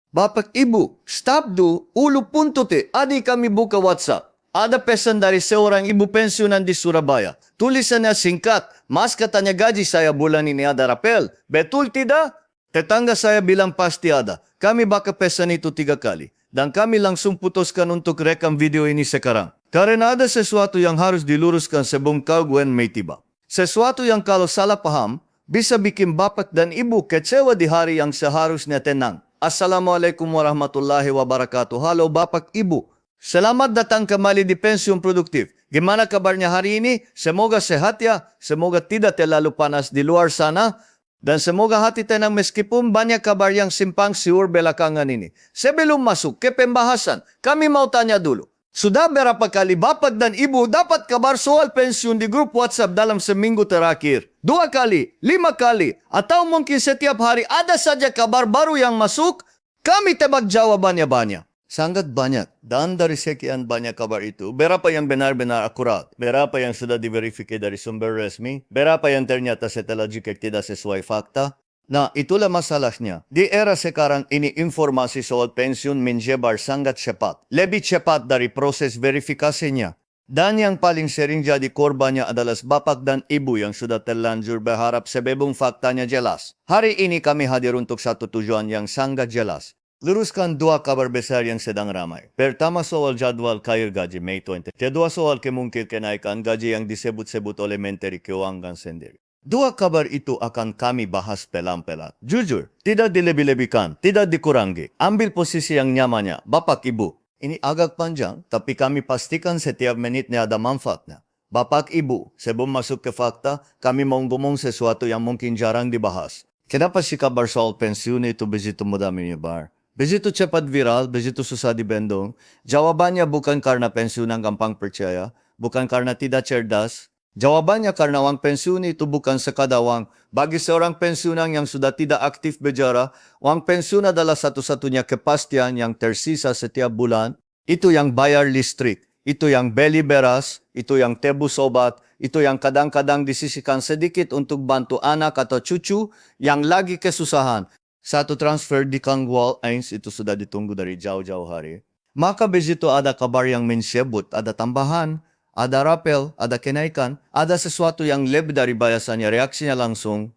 Bapak Ibu, stop do, ulo puntote, adi kami buka WhatsApp. Ada pesan dari seorang ibu pensiunan di Surabaya. Tulisannya singkat, mas katanya gaji saya bulan ini ada rapel. Betul tidak? Tetangga saya bilang pasti ada. Kami baka pesan itu 3 kali. Dan kami langsung putuskan untuk rekam video ini sekarang. Karena ada sesuatu yang harus diluruskan sebelum gwen may tiba. Sesuatu yang kalau salah paham, bisa bikin bapak dan ibu kecewa di hari yang seharusnya tenang. Assalamualaikum warahmatullahi wabarakatuh. Halo bapak ibu. Selamat datang kembali di Pensiun Produktif. Gimana kabarnya hari ini? Semoga sehat ya. Semoga tidak terlalu panas di luar sana. Dan semoga hati tenang meskipun banyak kabar yang simpang siur belakangan ini. Sebelum masuk ke pembahasan, kami mau tanya dulu. Sudah berapa kali bapak dan ibu dapat kabar soal pensiun di grup WhatsApp dalam seminggu terakhir? 2 kali, 5 kali, atau mungkin setiap hari ada saja kabar baru yang masuk? Kami tebak jawabannya banyak. Sangat banyak. Dan dari sekian banyak kabar itu, berapa yang benar-benar akurat? Berapa yang sudah diverifikasi dari sumber resmi? Berapa yang ternyata setelah jika tidak sesuai fakta? Nah, itulah masalahnya. Di era sekarang ini informasi soal pensiun menyebar sangat cepat. Lebih cepat dari proses verifikasinya. Dan yang paling sering jadi korbannya adalah bapak dan ibu yang sudah terlanjur berharap sebelum faktanya jelas. Hari ini kami hadir untuk satu tujuan yang sangat jelas. Luruskan 2 kabar besar yang sedang ramai. Pertama soal jadwal cair gaji May 20. Kedua soal kemungkinan kenaikan gaji yang disebut-sebut oleh Menteri Keuangan sendiri. 2 kabar itu akan kami bahas pelan-pelan. Jujur, tidak dilebih-lebihkan, tidak dikurangi. Ambil posisi yang nyamannya, Bapak Ibu. Ini agak panjang, tapi kami pastikan setiap menitnya ada manfaatnya. Bapak Ibu, sebelum masuk ke fakta, kami mau ngomong sesuatu yang mungkin jarang dibahas. Kenapa si kabar soal pensiun itu begitu mudah menyebar? Begitu cepat viral, begitu susah dibendung. Jawabannya bukan karena pensiun ang gampang percaya, bukan karena tidak cerdas. Jawabannya karena uang pensiun itu bukan sekadar uang. Bagi seorang pensiunan yang sudah tidak aktif berjara, uang pensiun adalah satu-satunya kepastian yang tersisa setiap bulan. Itu yang bayar listrik, itu yang beli beras, itu yang tebus obat, itu yang kadang-kadang disisihkan sedikit untuk bantu anak atau cucu yang lagi kesusahan. Satu transfer di Kangwal Ains itu sudah ditunggu dari jauh-jauh hari. Maka begitu ada kabar yang menyebut, ada tambahan, ada rapel, ada kenaikan, ada sesuatu yang lebih dari biasanya, reaksinya langsung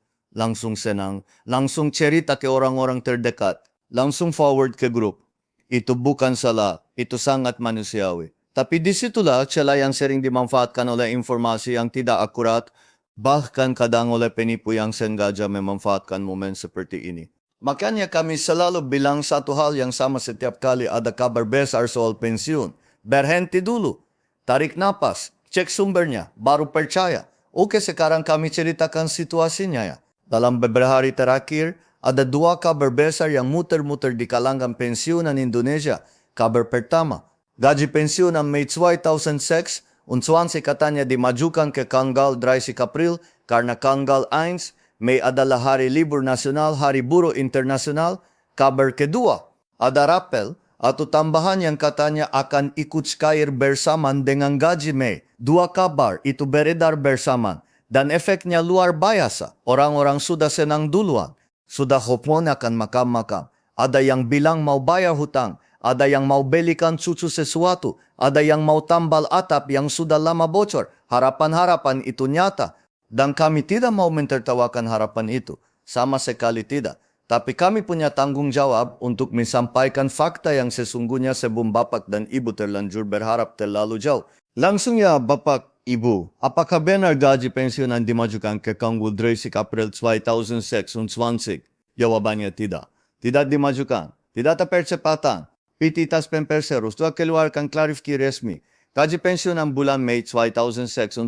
senang, langsung cerita ke orang-orang terdekat, langsung forward ke grup. Itu bukan salah, itu sangat manusiawi. Tapi disitulah celah yang sering dimanfaatkan oleh informasi yang tidak akurat, bahkan kadang oleh penipu yang sengaja memanfaatkan momen seperti ini. Makanya kami selalu bilang satu hal yang sama setiap kali ada kabar besar soal pensiun. Berhenti dulu. Tarik napas. Cek sumbernya. Baru percaya. Oke, sekarang kami ceritakan situasinya ya. Dalam beberapa hari terakhir, ada 2 kabar besar yang muter-muter di kalangan pensiunan Indonesia. Kabar pertama, gaji pensiunan May 2006, unsuansi katanya dimajukan ke tanggal 30 April karena tanggal 1 May adalah hari libur nasional, hari buruh internasional. Kabar kedua, ada rapel atau tambahan yang katanya akan ikut cair bersamaan dengan gaji May. 2 kabar itu beredar bersamaan dan efeknya luar biasa. Orang-orang sudah senang duluan, sudah hopon akan makam-makam. Ada yang bilang mau bayar hutang, ada yang mau belikan cucu sesuatu, ada yang mau tambal atap yang sudah lama bocor. Harapan-harapan itu nyata. Dan kami tidak mau mentertawakan harapan itu. Sama sekali tidak. Tapi kami punya tanggung jawab untuk menyampaikan fakta yang sesungguhnya sebelum bapak dan ibu terlanjur berharap terlalu jauh. Langsung ya bapak, ibu. Apakah benar gaji pensiunan dimajukan ke tanggal 30 April 2026? Jawabannya tidak. Tidak dimajukan. Tidak ada percepatan. Pititas pemperseros telah keluarkan klarifikasi resmi. Gaji pensiunan bulan Mei 2026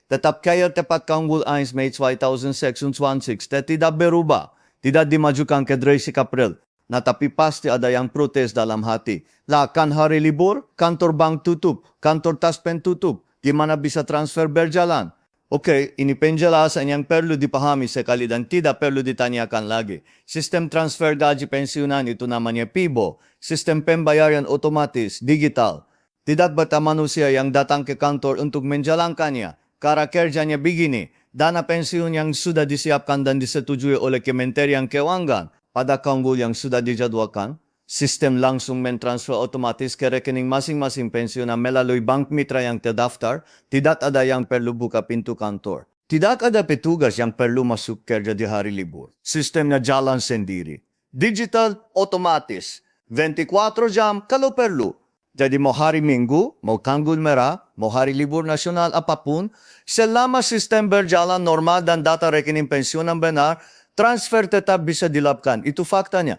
tetap kaya tepat tanggal 1 Mei 2026 tidak berubah. Tidak dimajukan ke 30 April. Nah tapi pasti ada yang protes dalam hati. Lah kan hari libur, kantor bank tutup, kantor taspen tutup. Gimana bisa transfer berjalan? Oke, ini penjelasan yang perlu dipahami sekali dan tidak perlu ditanyakan lagi. Sistem transfer gaji pensiunan itu namanya PIBO. Sistem pembayaran otomatis, digital. Tidak bata manusia yang datang ke kantor untuk menjalankannya. Cara kerjanya begini, dana pensiun yang sudah disiapkan dan disetujui oleh Kementerian Keuangan pada tanggal yang sudah dijadwalkan, Sistem langsung men-transfer otomatis ke rekening masing-masing pensiunan melalui bank mitra yang terdaftar, tidak ada yang perlu buka pintu kantor. Tidak ada petugas yang perlu masuk kerja di hari libur. Sistemnya jalan sendiri. Digital, otomatis. 24 jam kalau perlu. Jadi mau hari Minggu, mau Tanggul Merah, mau hari libur nasional apapun, selama sistem berjalan normal dan data rekening pensiunan benar, transfer tetap bisa dilakukan. Itu faktanya.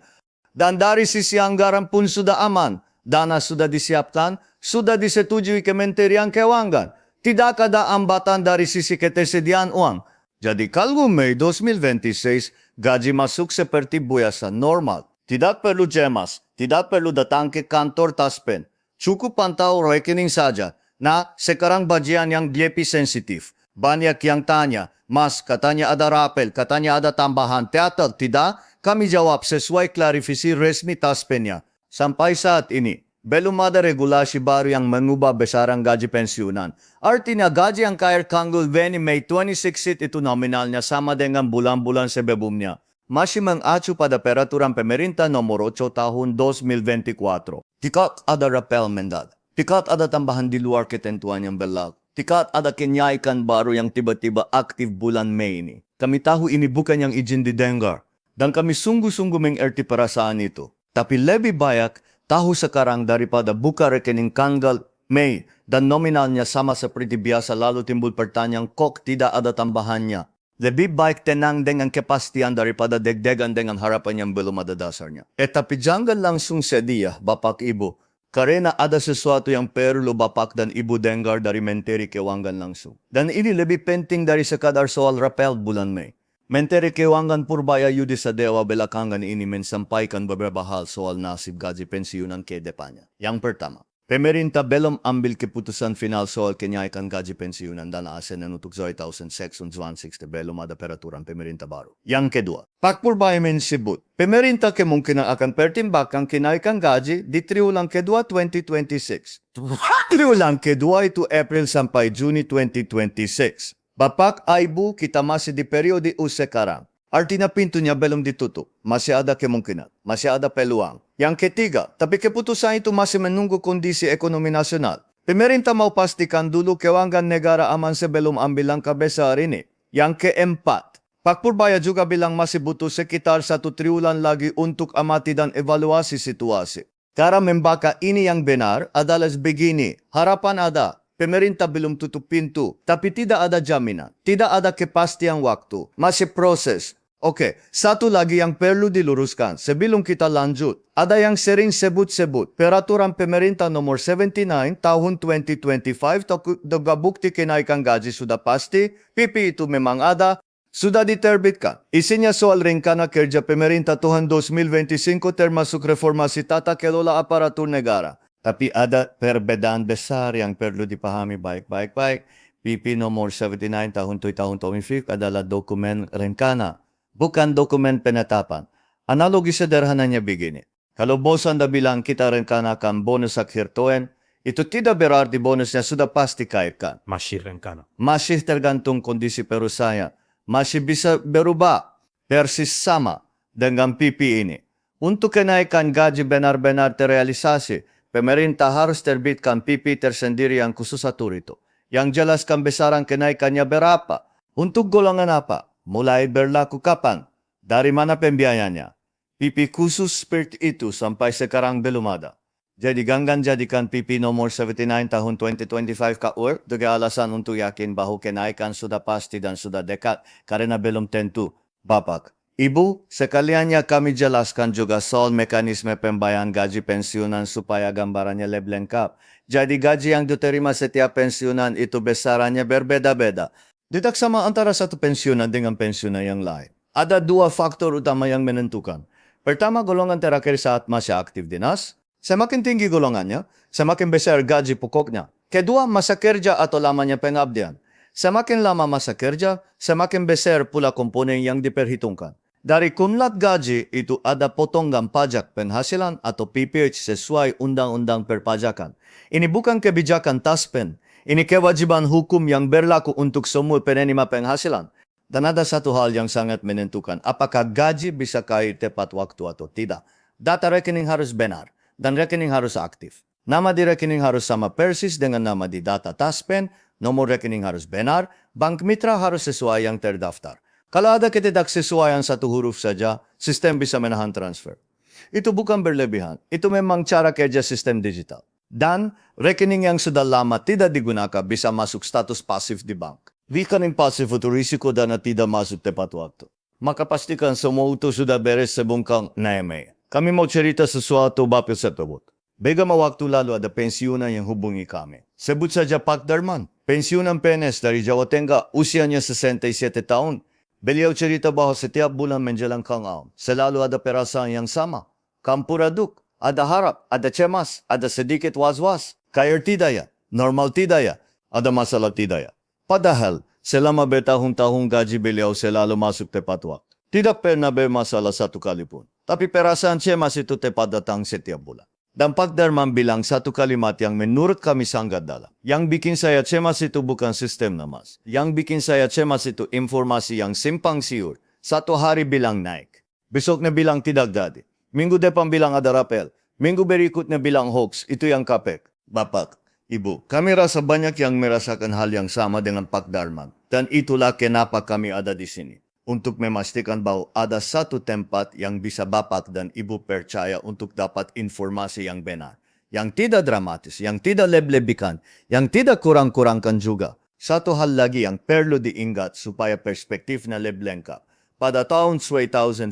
Dan dari sisi anggaran pun sudah aman. Dana sudah disiapkan, sudah disetujui Kementerian Keuangan. Tidak ada hambatan dari sisi ketersediaan uang. Jadi kalau Mei 2026, gaji masuk seperti biasa, normal. Tidak perlu cemas, tidak perlu datang ke kantor taspen. Cukup pantau rekening saja. Nah, sekarang bagian yang lebih sensitif. Banyak yang tanya, Mas, katanya ada rapel, katanya ada tambahan teater, tidak? Kami jawab sesuai klarifikasi resmi taspennya. Sampai saat ini, belum ada regulasi baru yang mengubah besaran gaji pensiunan. Artinya gaji yang cair tanggal 20 Mei 26 itu nominalnya sama dengan bulan-bulan sebelumnya. Masih mengacu pada peraturan pemerintah nomor 8 tahun 2024. Tidak ada rapel mendat. Tidak ada tambahan di luar ketentuan yang berlaku. Tidak ada kenaikan baru yang tiba-tiba aktif bulan Mei ini. Kami tahu ini bukan yang izin didengar. Dan kami sungguh-sungguh mengerti perasaan itu. Tapi lebih banyak tahu sekarang daripada buka rekening tanggal Mei dan nominalnya sama seperti biasa lalu timbul pertanyaan kok tidak ada tambahannya. Lebih baik tenang dengan kepastian daripada deg-degan dengan harapan yang belum ada dasarnya. Tapi jangan langsung sedih, Bapak Ibu. Karena ada sesuatu yang perlu Bapak dan Ibu dengar dari Menteri Keuangan langsung. Dan ini lebih penting dari sekadar soal rapel bulan Mei. Menteri Keuangan Purbaya Yudi Sadewa belakangan ini mensampaikan beberapa hal soal nasib gaji pensiunan ke depannya. Yang pertama, pemerintah belum ambil keputusan final soal kenaikan gaji pensiunan dan ASN untuk 2006 belum ada peraturan pemerintah baru. Yang kedua, Pak Purbaya menyebut, pemerintah kemungkinan akan pertimbangkan kenaikan gaji di triwulan kedua 2026. Triwulan kedua itu April sampai Juni 2026. Bapak, Ibu, kita masih di periode U sekarang. Artinya pintunya belum ditutup. Masih ada kemungkinan. Masih ada peluang. Yang ketiga, tapi keputusan itu masih menunggu kondisi ekonomi nasional. Pemerintah mau pastikan dulu keuangan negara aman sebelum ambil langkah besar ini. Yang keempat, Pak Purbaya juga bilang masih butuh sekitar 1 triwulan lagi untuk amati dan evaluasi situasi. Cara membaka ini yang benar adalah begini. Harapan ada. Pemerintah belum tutup pintu, tapi tidak ada jaminan. Tidak ada kepastian waktu. Masih proses. Oke, satu lagi yang perlu diluruskan sebelum kita lanjut. Ada yang sering sebut-sebut. Peraturan pemerintah nomor 79 tahun 2025 bukti kenaikan gaji sudah pasti. PP itu memang ada. Sudah diterbitkan. Isinya soal rencana kerja pemerintah tahun 2025 termasuk reformasi tata kelola aparatur negara. Tapi ada perbedaan besar yang perlu dipahami baik-baik. PP nomor 79 tahun 2025 adalah dokumen rencana, bukan dokumen penetapan. Analogi sederhananya begini. Kalau bos Anda bilang kita rencanakan bonus akhir tahun, itu tidak berarti bonusnya sudah pasti cairkan. Masih rencana. Masih tergantung kondisi perusahaan. Masih bisa berubah. Persis sama dengan PP ini. Untuk kenaikan gaji benar-benar terrealisasi, pemerintah harus terbitkan PP tersendiri yang khusus atur itu. Yang jelaskan besaran kenaikannya berapa. Untuk golongan apa? Mulai berlaku kapan? Dari mana pembiayanya? PP khusus seperti itu sampai sekarang belum ada. Jadi ganggan jadikan PP nomor 79 tahun 2025 ka-work dengan alasan untuk yakin bahwa kenaikan sudah pasti dan sudah dekat karena belum tentu. Bapak, Ibu, sekaliannya kami jelaskan juga soal mekanisme pembayaran gaji pensiunan supaya gambarannya lebih lengkap. Jadi gaji yang diterima setiap pensiunan itu besarannya berbeda-beda. Tidak sama antara satu pensiunan dengan pensiunan yang lain. Ada 2 faktor utama yang menentukan. Pertama, golongan terakhir saat masih aktif dinas. Semakin tinggi golongannya, semakin besar gaji pokoknya. Kedua, masa kerja atau lamanya pengabdian. Semakin lama masa kerja, semakin besar pula komponen yang diperhitungkan. Dari kumlat gaji itu ada potongan pajak penghasilan atau PPH sesuai undang-undang perpajakan. Ini bukan kebijakan taspen. Ini kewajiban hukum yang berlaku untuk semua penerima penghasilan. Dan ada satu hal yang sangat menentukan, apakah gaji bisa cair tepat waktu atau tidak. Data rekening harus benar dan rekening harus aktif. Nama di rekening harus sama persis dengan nama di data taspen, nomor rekening harus benar, bank mitra harus sesuai yang terdaftar. Kalau ada ketidaksesuaian satu huruf saja, sistem bisa menahan transfer. Itu bukan berlebihan, itu memang cara kerja sistem digital. Dan rekening yang sudah lama tidak digunakan bisa masuk status pasif di bank. Rekening pasif itu risiko dana tidak masuk tepat waktu. Maka pastikan semua itu sudah beres sebelum kang naeme. Kami mau cerita sesuatu bapil tersebut. Bagaimana waktu lalu ada pensiunan yang hubungi kami. Sebut saja Pak Darman. Pensiunan PNS dari Jawa Tengah, usianya 67 tahun. Beliau cerita bahwa setiap bulan menjelang kang selalu ada perasaan yang sama. Kampuraduk, ada harap, ada cemas, ada sedikit was-was. Kaya tidak ya? Normal tidak ya? Ada masalah tidak ya? Padahal, selama bertahun-tahun gaji beliau selalu masuk tepat waktu. Tidak pernah bermasalah satu kali pun. Tapi perasaan cemas itu tepat datang setiap bulan. Dan Pak Darman bilang satu kalimat yang menurut kami sangat dalam. Yang bikin saya cemas itu bukan sistem namas. Yang bikin saya cemas itu informasi yang simpang siur. Satu hari bilang naik. Besoknya bilang tidak jadi. Minggu depan bilang ada rapel. Minggu berikutnya bilang hoax. Itu yang kapek. Bapak, Ibu, kami rasa banyak yang merasakan hal yang sama dengan Pak Darman. Dan itulah kenapa kami ada di sini. Untuk memastikan bahwa ada satu tempat yang bisa Bapak dan Ibu percaya untuk dapat informasi yang benar. Yang tidak dramatis, yang tidak leblebikan, yang tidak kurang-kurangkan juga. Satu hal lagi yang perlu diingat supaya perspektif na leblengkap. Pada tahun 2024,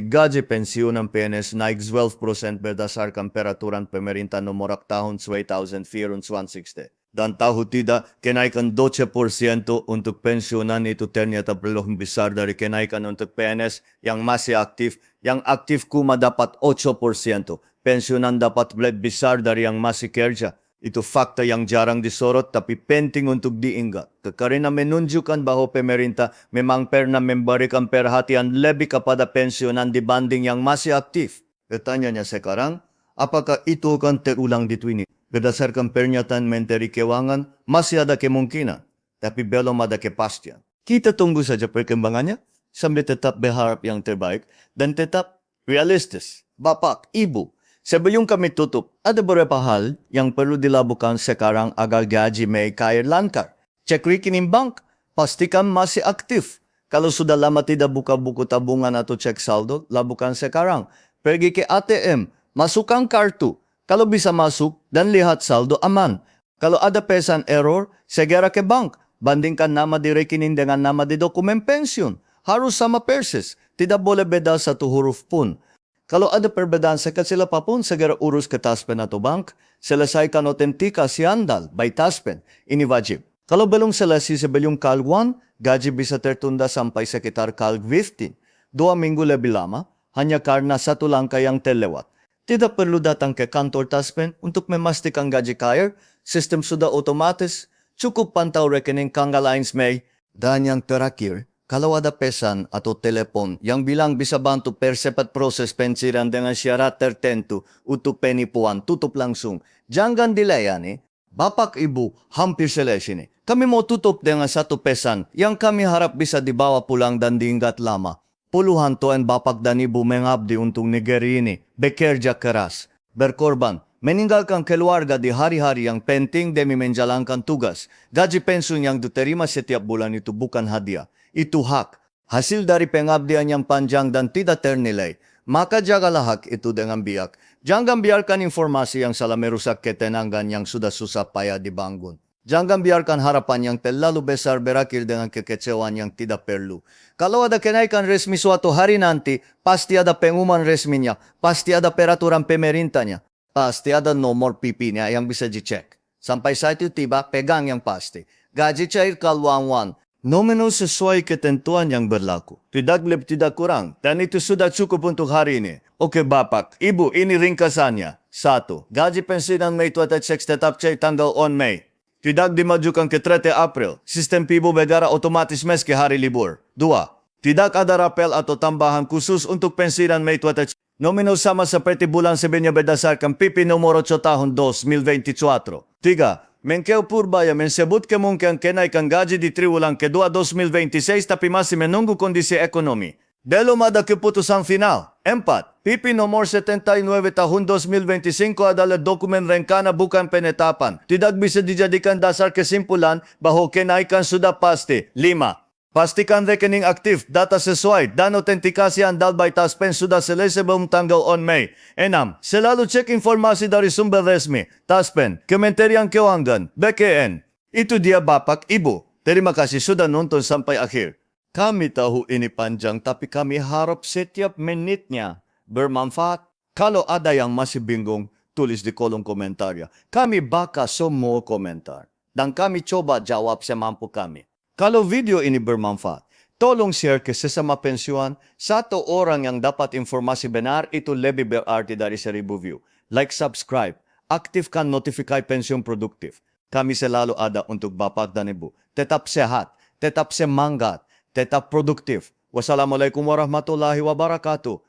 gaji pensiun ng PNS naik 12% berdasarkan peraturan pemerintah nomor tahun 2024. Dan tahu tidak, kenaikan 12% untuk pensiunan itu ternyata belum besar dari kenaikan untuk PNS yang masih aktif. Yang aktif kuma dapat 8%. Pensiunan dapat lebih besar dari yang masih kerja. Itu fakta yang jarang disorot tapi penting untuk diingat. Karena menunjukkan bahwa pemerintah memang pernah memberikan perhatian lebih kepada pensiunan dibanding yang masih aktif. Pertanyaannya sekarang, apakah itu akan terulang di Twini? Berdasarkan pernyataan Menteri Keuangan, masih ada kemungkinan, tapi belum ada kepastian. Kita tunggu saja perkembangannya sambil tetap berharap yang terbaik dan tetap realistis. Bapak, Ibu, sebelum kami tutup, ada beberapa hal yang perlu dilakukan sekarang agar gaji may cair lancar. Cek rekening bank, pastikan masih aktif. Kalau sudah lama tidak buka buku tabungan atau cek saldo, lakukan sekarang. Pergi ke ATM, masukkan kartu. Kalau bisa masuk dan lihat saldo aman. Kalau ada pesan error, segera ke bank. Bandingkan nama di rekening dengan nama di dokumen pensiun. Harus sama persis. Tidak boleh beda satu huruf pun. Kalau ada perbedaan sekecil apapun, segera urus ke Taspen atau bank. Selesaikan autentikasi andal by Taspen. Ini wajib. Kalau belum selesai sebelum Kal 1, gaji bisa tertunda sampai sekitar Kal 15. 2 minggu lebih lama, hanya karena satu langkah yang terlewat. Tidak perlu datang ke kantor Taspen untuk memastikan gaji cair. Sistem sudah otomatis. Cukup pantau rekening Kanggal Lines May. Dan yang terakhir, kalau ada pesan atau telepon yang bilang bisa bantu percepat proses pensiran dengan syarat tertentu untuk penipuan, tutup langsung. Jangan dilayani. Bapak Ibu, hampir selesai ini. Kami mau tutup dengan satu pesan yang kami harap bisa dibawa pulang dan diingat lama. Puluhan tahun Bapak dan Ibu mengabdi untuk negeri ini, bekerja keras, berkorban, meninggalkan keluarga di hari-hari yang penting demi menjalankan tugas. Gaji pensiun yang diterima setiap bulan itu bukan hadiah. Itu hak, hasil dari pengabdian yang panjang dan tidak ternilai. Maka jagalah hak itu dengan bijak. Jangan biarkan informasi yang salah merusak ketenangan yang sudah susah payah dibangun. Jangan biarkan harapan yang terlalu besar berakhir dengan kekecewaan yang tidak perlu. Kalau ada kenaikan resmi suatu hari nanti, pasti ada pengumuman resminya, pasti ada peraturan pemerintahnya, pasti ada nomor PP-nya yang bisa dicek. Sampai saat itu tiba, pegang yang pasti. Gaji cair Kal 1. Nominal sesuai ketentuan yang berlaku. Tidak lebih, tidak kurang. Dan itu sudah cukup untuk hari ini. Oke Bapak, Ibu, ini ringkasannya. 1. Gaji pensiunan May 26 tetap cair tanggal 1 Mei. Tidak dimajukan ke 3 April. Sistem PIBO bergerak otomatis meski hari libur. 2. Tidak ada rapel atau tambahan khusus untuk pensiunan May 26. Nominal sama seperti bulan sebelumnya berdasarkan PP nomor 8 tahun 2024. 3. Menkeu Purbaya mensebut kemungkinan kenaikan gaji di triwulan kedua 2026 tapi masih menunggu kondisi ekonomi. Delo mada keputusan final. 4. PP nomor 79 tahun 2025 adalah dokumen rencana bukan penetapan. Tidak bisa dijadikan dasar kesimpulan bahwa kenaikan sudah pasti. 5. Pastikan rekening aktif, data sesuai, dan autentikasi andal by Taspen sudah selesai sebelum tanggal 1 Mei. 6. Selalu cek informasi dari sumber resmi. Taspen, Kementerian Keuangan, BKN. Itu dia Bapak, Ibu. Terima kasih sudah nonton sampai akhir. Kami tahu ini panjang tapi kami harap setiap menitnya bermanfaat. Kalau ada yang masih bingung, tulis di kolom komentar ya. Kami baka semua komentar. Dan kami coba jawab semampu kami. Kalau video ini bermanfaat, tolong share ke sesama pensiunan. 1 orang yang dapat informasi benar itu lebih berarti dari 1,000 view. Like, subscribe, aktifkan notifikasi pensiun produktif. Kami selalu ada untuk Bapak dan Ibu. Tetap sehat, tetap semangat, tetap produktif. Wassalamualaikum warahmatullahi wabarakatuh.